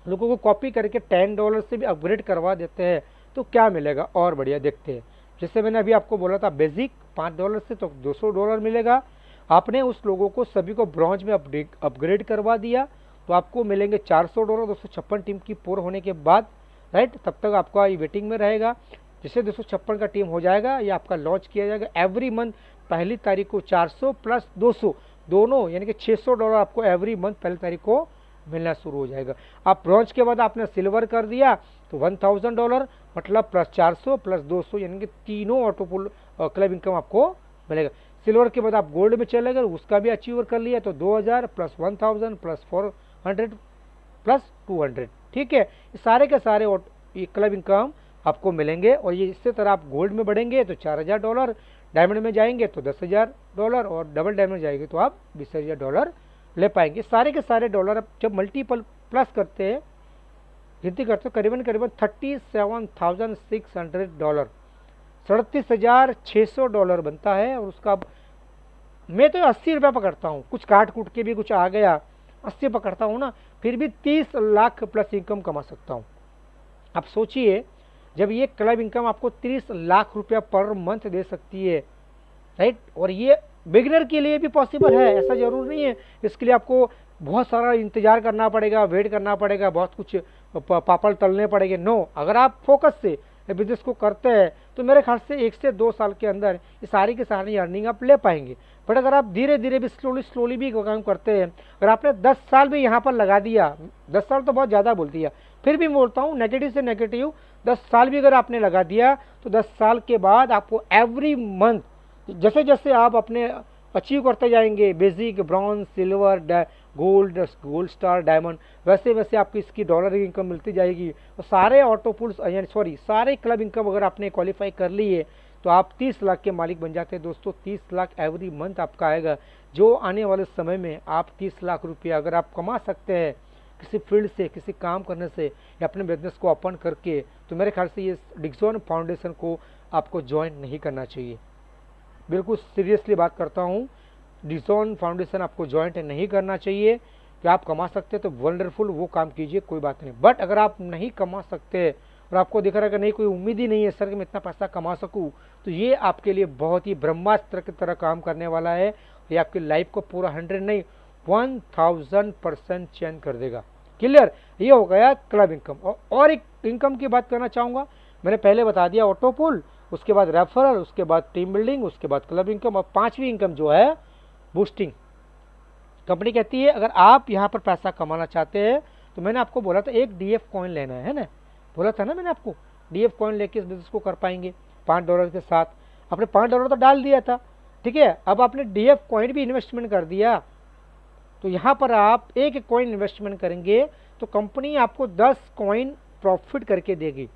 लोगों को कॉपी करके $10 से भी अपग्रेड करवा देते हैं तो क्या मिलेगा, और बढ़िया देखते हैं। जैसे मैंने अभी आपको बोला था बेसिक $5 से, तो $200 मिलेगा। आपने उस लोगों को सभी को ब्रॉन्ज में अपग्रेड करवा दिया तो आपको मिलेंगे $400 256 टीम की पूर्ण होने के बाद, राइट। तब तक आपका ये वेटिंग में रहेगा। जैसे 256 का टीम हो जाएगा, ये आपका लॉन्च किया जाएगा एवरी मंथ पहली तारीख को 400 प्लस 200 दोनों, यानी कि $600 आपको एवरी मंथ पहली तारीख को मिलना शुरू हो जाएगा। आप ब्रॉन्ज के बाद आपने सिल्वर कर दिया तो $1000, मतलब प्लस 400 प्लस 200, यानी कि तीनों ऑटोपुल क्लब इनकम आपको मिलेगा। सिल्वर के बाद आप गोल्ड में चले गए, उसका भी अचीवर कर लिया तो 2000 प्लस 1000 प्लस 400 प्लस 200। ठीक है, ये सारे के सारे ये क्लब इनकम आपको मिलेंगे। और ये इसी तरह आप गोल्ड में बढ़ेंगे तो $4000, डायमंड में जाएंगे तो $10,000 और डबल डायमंड जाएंगे तो आप $20,000 ले पाएंगे। सारे के सारे डॉलर आप जब मल्टीपल प्लस करते हैं, गिनती करते हो, करीबन $37,600, $37,600 बनता है। और उसका मैं तो 80 रुपये पकड़ता हूँ, कुछ काट कूट के भी कुछ आ गया 80 पकड़ता हूँ ना, फिर भी 30 लाख प्लस इनकम कमा सकता हूँ। आप सोचिए, जब ये क्लब इनकम आपको 30 लाख रुपया पर मंथ दे सकती है, राइट। और ये बिगिनर के लिए भी पॉसिबल है, ऐसा जरूर नहीं है। इसके लिए आपको बहुत सारा इंतजार करना पड़ेगा, वेट करना पड़ेगा, बहुत कुछ पापड़ तलने पड़ेंगे। नो, अगर आप फोकस से बिजनेस को करते हैं तो मेरे ख्याल से 1 से 2 साल के अंदर ये सारी की सारी अर्निंग आप ले पाएंगे। बट अगर आप धीरे धीरे भी स्लोली भी काम करते हैं, अगर आपने 10 साल भी यहाँ पर लगा दिया, 10 साल तो बहुत ज़्यादा बोल दिया, फिर भी बोलता हूँ नेगेटिव से नेगेटिव, 10 साल भी अगर आपने लगा दिया तो 10 साल के बाद आपको एवरी मंथ जैसे जैसे आप अपने अचीव करते जाएंगे, basic, bronze, silver, gold star, diamond, वैसे वैसे आपकी इसकी डॉलर की इनकम मिलती जाएगी। और सारे ऑटो पुल्स, यानी सॉरी सारे क्लब इनकम अगर आपने क्वालिफाई कर ली है तो आप 30 लाख के मालिक बन जाते हैं दोस्तों। 30 लाख एवरी मंथ आपका आएगा, जो आने वाले समय में आप 30 लाख रुपया अगर आप कमा सकते हैं किसी फील्ड से, किसी काम करने से या अपने बिजनेस को ओपन करके, तो मेरे ख्याल से ये डिक्सॉन फाउंडेशन को आपको ज्वाइन नहीं करना चाहिए। बिल्कुल सीरियसली बात करता हूँ, डिक्सॉन फाउंडेशन आपको ज्वाइन नहीं करना चाहिए। कि आप कमा सकते हैं तो वंडरफुल, वो काम कीजिए, कोई बात नहीं। बट अगर आप नहीं कमा सकते और आपको दिख रहा है कि नहीं कोई उम्मीद ही नहीं है सर कि मैं इतना पैसा कमा सकूं, तो ये आपके लिए बहुत ही ब्रह्मास्त्र की तरह काम करने वाला है। ये आपकी लाइफ को पूरा 100 नहीं 1000% चेंज कर देगा। क्लियर, ये हो गया क्लब इनकम। और एक इनकम की बात करना चाहूँगा, मैंने पहले बता दिया ऑटो पुल, उसके बाद रेफरल, उसके बाद टीम बिल्डिंग, उसके बाद क्लब इनकम, और 5वीं इनकम जो है बूस्टिंग। कंपनी कहती है अगर आप यहाँ पर पैसा कमाना चाहते हैं तो मैंने आपको बोला था एक DF कॉइन लेना है ना, बोला था ना मैंने आपको, DF कॉइन लेके इस बिजनेस को कर पाएंगे $5 के साथ। आपने $5 तो डाल दिया था, ठीक है, अब आपने DF कॉइन भी इन्वेस्टमेंट कर दिया, तो यहाँ पर आप एक कॉइन इन्वेस्टमेंट करेंगे तो कंपनी आपको 10 कॉइन प्रॉफिट करके देगी।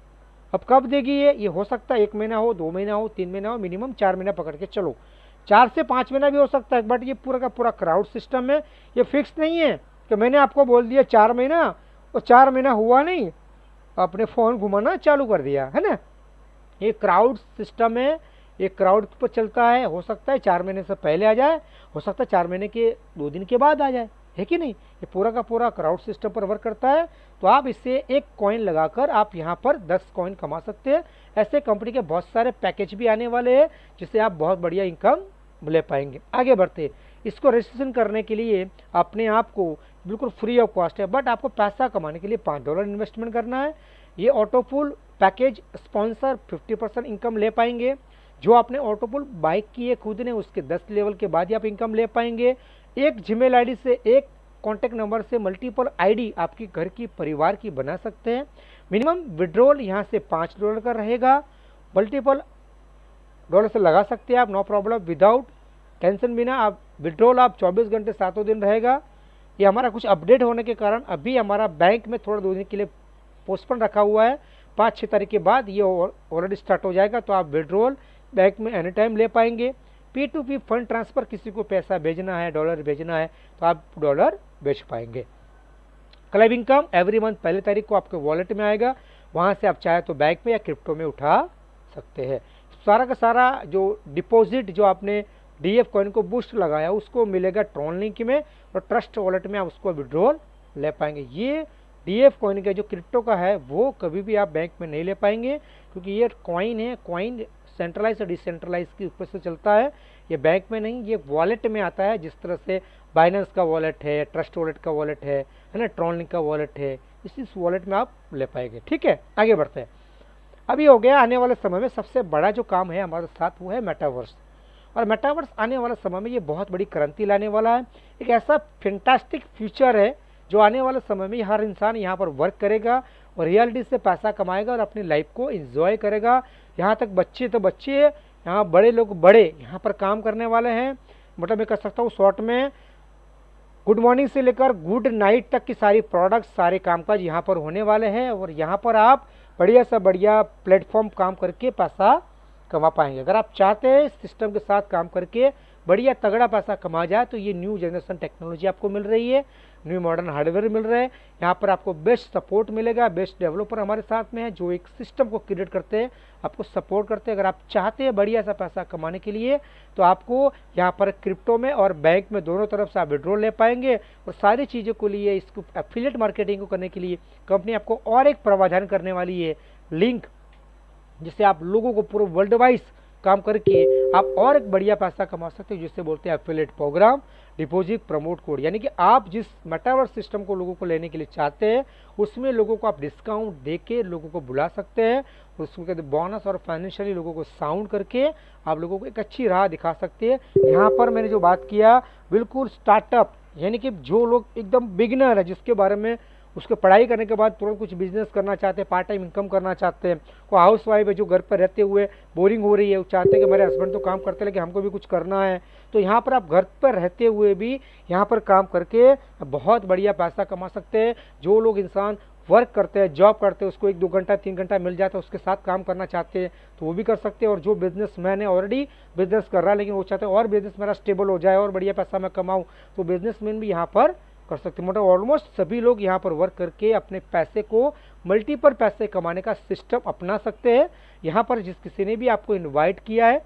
अब कब देगी ये हो सकता है 1 महीना हो, 2 महीना हो, 3 महीना हो, मिनिमम 4 महीना पकड़ के चलो, 4 से 5 महीना भी हो सकता है। बट ये पूरा का पूरा क्राउड सिस्टम है, ये फिक्स नहीं है कि मैंने आपको बोल दिया 4 महीना और 4 महीना हुआ नहीं, अपने फ़ोन घुमाना चालू कर दिया, है ना। ये क्राउड सिस्टम है, ये क्राउड पर चलता है। हो सकता है 4 महीने से पहले आ जाए, हो सकता है 4 महीने के 2 दिन के बाद आ जाए, है कि नहीं। ये पूरा का पूरा क्राउड सिस्टम पर वर्क करता है। तो आप इससे एक कॉइन लगाकर आप यहाँ पर 10 कॉइन कमा सकते हैं। ऐसे कंपनी के बहुत सारे पैकेज भी आने वाले हैं जिससे आप बहुत बढ़िया इनकम ले पाएंगे। आगे बढ़ते, इसको रजिस्ट्रेशन करने के लिए अपने आप को बिल्कुल फ्री ऑफ कॉस्ट है, बट आपको पैसा कमाने के लिए $5 इन्वेस्टमेंट करना है। ये ऑटोपुल पैकेज स्पॉन्सर 50% इनकम ले पाएंगे। जो आपने ऑटोपुल बाइक की है खुद ने, उसके 10 लेवल के बाद ही आप इनकम ले पाएंगे। एक जीमेल आईडी से, एक कॉन्टैक्ट नंबर से मल्टीपल आईडी आपकी घर की, परिवार की बना सकते हैं। मिनिमम विड्रॉल यहाँ से $5 का रहेगा, मल्टीपल डॉलर से लगा सकते हैं आप, नो प्रॉब्लम, विदाउट टेंशन बिना। आप विड्रॉल आप 24 घंटे 7 दिन रहेगा। ये हमारा कुछ अपडेट होने के कारण अभी हमारा बैंक में थोड़ा 2 दिन के लिए पोस्टपोन रखा हुआ है। 5-6 तारीख के बाद ये ऑलरेडी स्टार्ट हो जाएगा, तो आप विड्रॉल बैंक में एनी टाइम ले पाएंगे। P2P फंड ट्रांसफ़र, किसी को पैसा भेजना है, डॉलर भेजना है, तो आप डॉलर भेज पाएंगे। क्लब इनकम एवरी मंथ 1 तारीख को आपके वॉलेट में आएगा, वहाँ से आप चाहे तो बैंक में या क्रिप्टो में उठा सकते हैं। सारा का सारा जो डिपॉजिट जो आपने DF कॉइन को बूस्ट लगाया उसको मिलेगा ट्रॉन लिंक में, और ट्रस्ट वॉलेट में आप उसको विड्रॉल ले पाएंगे। ये DF कॉइन का जो क्रिप्टो का है वो कभी भी आप बैंक में नहीं ले पाएंगे, क्योंकि ये कॉइन है, कॉइन सेंट्रलाइज और डिसेंट्रलाइज के ऊपर से चलता है, ये बैंक में नहीं, ये वॉलेट में आता है। जिस तरह से बाइनेंस का वॉलेट है, ट्रस्ट वॉलेट का वॉलेट है ना, ट्रॉन लिंक का वॉलेट है, इस वॉलेट में आप ले पाएंगे। ठीक है, आगे बढ़ते हैं। अभी हो गया, आने वाले समय में सबसे बड़ा जो काम है हमारे साथ वो है मेटावर्स। और मेटावर्स आने वाले समय में ये बहुत बड़ी क्रांति लाने वाला है। एक ऐसा फैंटास्टिक फ्यूचर है जो आने वाले समय में हर इंसान यहाँ पर वर्क करेगा और रियलिटी से पैसा कमाएगा और अपनी लाइफ को एंजॉय करेगा। यहाँ तक बच्चे तो बच्चे, यहाँ बड़े लोग बड़े यहाँ पर काम करने वाले हैं। मतलब मैं कह सकता हूँ शॉर्ट में गुड मॉर्निंग से लेकर गुड नाइट तक की सारी प्रोडक्ट्स, सारे कामकाज यहाँ पर होने वाले हैं। और यहाँ पर आप बढ़िया सा बढ़िया प्लेटफॉर्म काम करके पैसा कमा पाएंगे। अगर आप चाहते हैं सिस्टम के साथ काम करके बढ़िया तगड़ा पैसा कमा जाए, तो ये न्यू जनरेशन टेक्नोलॉजी आपको मिल रही है, न्यू मॉडर्न हार्डवेयर मिल रहे हैं। यहाँ पर आपको बेस्ट सपोर्ट मिलेगा, बेस्ट डेवलपर हमारे साथ में है जो एक सिस्टम को क्रिएट करते हैं, आपको सपोर्ट करते हैं। अगर आप चाहते हैं बढ़िया सा पैसा कमाने के लिए, तो आपको यहाँ पर क्रिप्टो में और बैंक में दोनों तरफ से आप विड्रॉल ले पाएंगे। और सारी चीज़ों को लिए, इसको एफिलिएट मार्केटिंग को करने के लिए कंपनी आपको और एक प्रावधान करने वाली है, लिंक, जिससे आप लोगों को पूरे वर्ल्ड वाइज काम करके आप और एक बढ़िया पैसा कमा सकते हो, जिससे बोलते हैं affiliate programme, deposit promote code. यानी कि आप जिस मेटावर्स सिस्टम को लोगों को लेने के लिए चाहते हैं, उसमें लोगों को आप डिस्काउंट दे के लोगों को बुला सकते हैं, उसमें बोनस और फाइनेंशियली लोगों को साउंड करके आप लोगों को एक अच्छी राह दिखा सकते हैं। यहाँ पर मैंने जो बात किया बिल्कुल स्टार्टअप, यानी कि जो लोग एकदम बिगिनर है, जिसके बारे में उसको पढ़ाई करने के बाद तुरंत कुछ बिजनेस करना चाहते हैं, पार्ट टाइम इनकम करना चाहते हैं, को हाउस वाइफ है जो घर पर रहते हुए बोरिंग हो रही है, वो चाहते हैं कि मेरे हस्बैंड तो काम करते हैं लेकिन हमको भी कुछ करना है, तो यहाँ पर आप घर पर रहते हुए भी यहाँ पर काम करके बहुत बढ़िया पैसा कमा सकते हैं। जो लोग इंसान वर्क करते हैं, जॉब करते हैं, उसको 1-2 घंटा 3 घंटा मिल जाता है, उसके साथ काम करना चाहते हैं तो वो भी कर सकते हैं। और जो बिजनेसमैन है ऑलरेडी बिजनेस कर रहा है लेकिन वो चाहते हैं और बिजनेस मेरा स्टेबल हो जाए और बढ़िया पैसा मैं कमाऊँ, तो बिजनेसमैन भी यहाँ पर कर सकते हैं। मतलब ऑलमोस्ट सभी लोग यहाँ पर वर्क करके अपने पैसे को मल्टीपल पैसे कमाने का सिस्टम अपना सकते हैं। यहाँ पर जिस किसी ने भी आपको इनवाइट किया है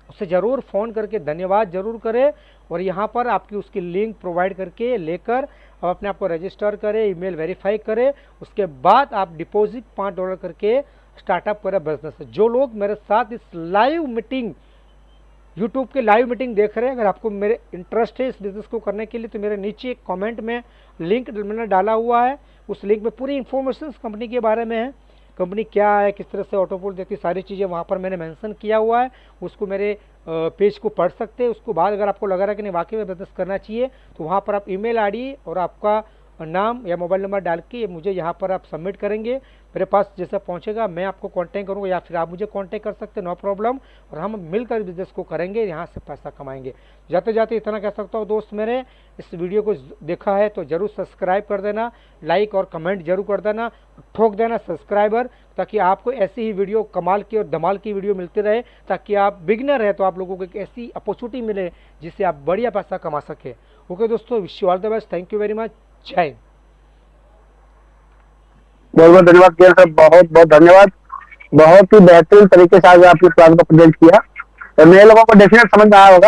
उसे ज़रूर फ़ोन करके धन्यवाद ज़रूर करें और यहाँ पर आपकी उसकी लिंक प्रोवाइड करके लेकर आप अपने आप को रजिस्टर करें, ईमेल वेरीफाई करें, उसके बाद आप डिपॉजिट $5 करके स्टार्टअप करें बिजनेस। जो लोग मेरे साथ इस लाइव मीटिंग यूट्यूब के लाइव मीटिंग देख रहे हैं, अगर आपको मेरे इंटरेस्ट है इस बिज़नेस को करने के लिए तो मेरे नीचे एक कमेंट में लिंक मैंने डाला हुआ है। उस लिंक में पूरी इन्फॉर्मेशन कंपनी के बारे में है, कंपनी क्या है, किस तरह से ऑटोपोल देती है, सारी चीज़ें वहाँ पर मैंने मेंशन किया हुआ है। उसको मेरे पेज को पढ़ सकते हैं। उसको बाद अगर आपको लग रहा है कि नहीं वाकई में बिजनेस करना चाहिए तो वहाँ पर आप ईमेल आईडी और आपका नाम या मोबाइल नंबर डाल के मुझे यहाँ पर आप सबमिट करेंगे। मेरे पास जैसा पहुँचेगा मैं आपको कांटेक्ट करूँगा या फिर आप मुझे कांटेक्ट कर सकते हैं, नो प्रॉब्लम। और हम मिलकर बिजनेस को करेंगे, यहाँ से पैसा कमाएंगे। जाते जाते इतना कह सकता हूँ दोस्त मेरे, इस वीडियो को देखा है तो ज़रूर सब्सक्राइब कर देना, लाइक और कमेंट जरूर कर देना, ठोक देना सब्सक्राइबर, ताकि आपको ऐसी ही वीडियो कमाल की और धमाल की वीडियो मिलती रहे, ताकि आप बिगिनर है तो आप लोगों को एक ऐसी अपॉर्चुनिटी मिले जिससे आप बढ़िया पैसा कमा सके। ओके दोस्तों, wish you all the best, thank you very much, जय हिंद। बहुत बहुत धन्यवाद किया सर, बहुत बहुत धन्यवाद। बहुत ही बेहतरीन तरीके से आज आपने प्लान को प्रेजेंट किया और मेरे लोगों को डेफिनेट समझ में आया होगा